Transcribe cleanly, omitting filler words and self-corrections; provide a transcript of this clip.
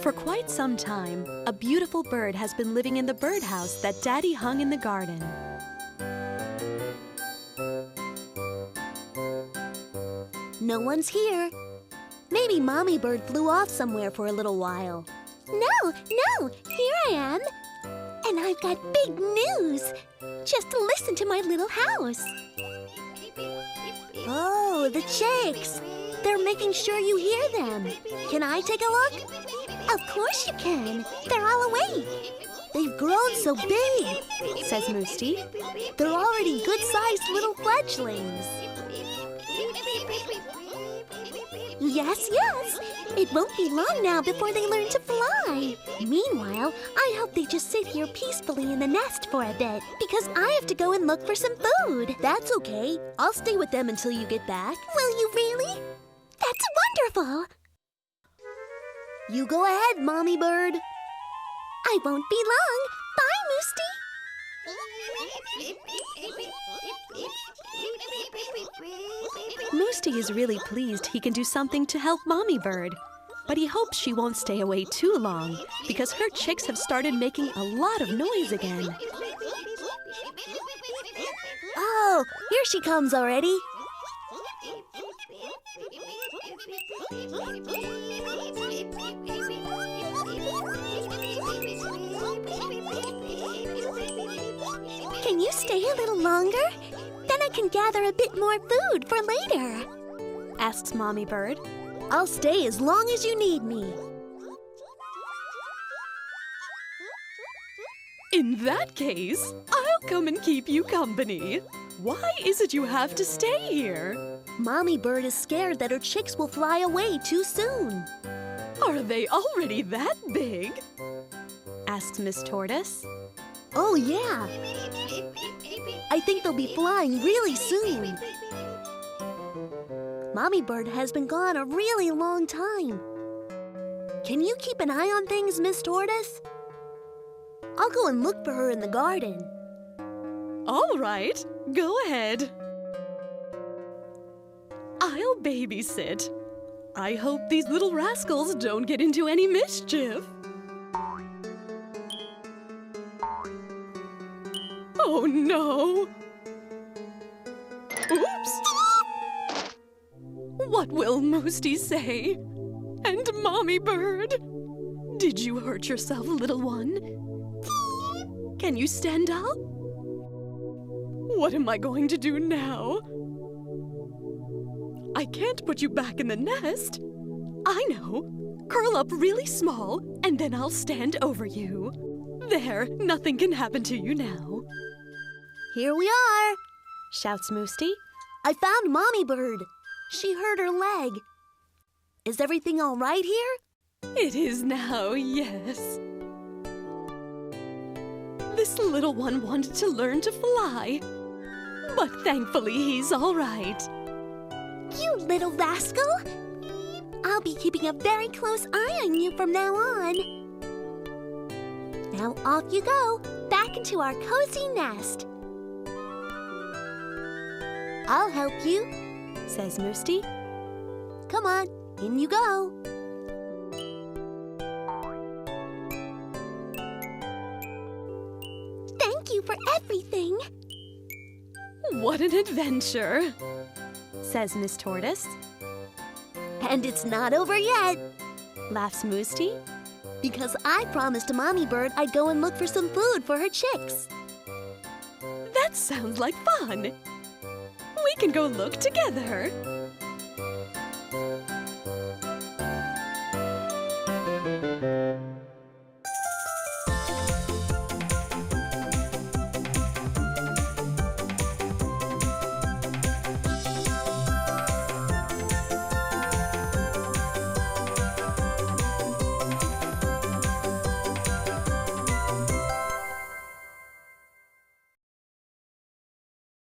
For quite some time, a beautiful bird has been living in the birdhouse that Daddy hung in the garden. No one's here. Maybe Mommy Bird flew off somewhere for a little while. No, here I am. And I've got big news. Just listen to my little house. Oh, the chicks. They're making sure you hear them. Can I take a look? Of course you can. They're all awake. They've grown so big, says Musti. They're already good-sized little fledglings. Yes. It won't be long now before they learn to fly. Meanwhile, I hope they just sit here peacefully in the nest for a bit, because I have to go and look for some food. That's okay. I'll stay with them until you get back. Will you really? That's wonderful. You go ahead, Mommy Bird. I won't be long. Bye, Musti. Musti is really pleased he can do something to help Mommy Bird. But he hopes she won't stay away too long, because her chicks have started making a lot of noise again. Oh, here she comes already. Can you stay a little longer? Then I can gather a bit more food for later, asks Mommy Bird. I'll stay as long as you need me. In that case, I'll come and keep you company. Why is it you have to stay here? Mommy Bird is scared that her chicks will fly away too soon. Are they already that big? Asks Miss Tortoise. Oh, yeah. I think they'll be flying really soon. Mommy Bird has been gone a really long time. Can you keep an eye on things, Miss Tortoise? I'll go and look for her in the garden. All right, go ahead. I'll babysit. I hope these little rascals don't get into any mischief. Oh no! Oops! What will Musti say? And Mommy Bird? Did you hurt yourself, little one? Can you stand up? What am I going to do now? I can't put you back in the nest. I know. Curl up really small, and then I'll stand over you. There, nothing can happen to you now. Here we are, shouts Musti. I found Mommy Bird. She hurt her leg. Is everything all right here? It is now, yes. This little one wanted to learn to fly, but thankfully he's all right. You little rascal! I'll be keeping a very close eye on you from now on. Now off you go, back into our cozy nest. I'll help you, says Musti. Come on, in you go. Thank you for everything. What an adventure, says Miss Tortoise. And it's not over yet, laughs Musti. Because I promised Mommy Bird I'd go and look for some food for her chicks. That sounds like fun. We can go look together.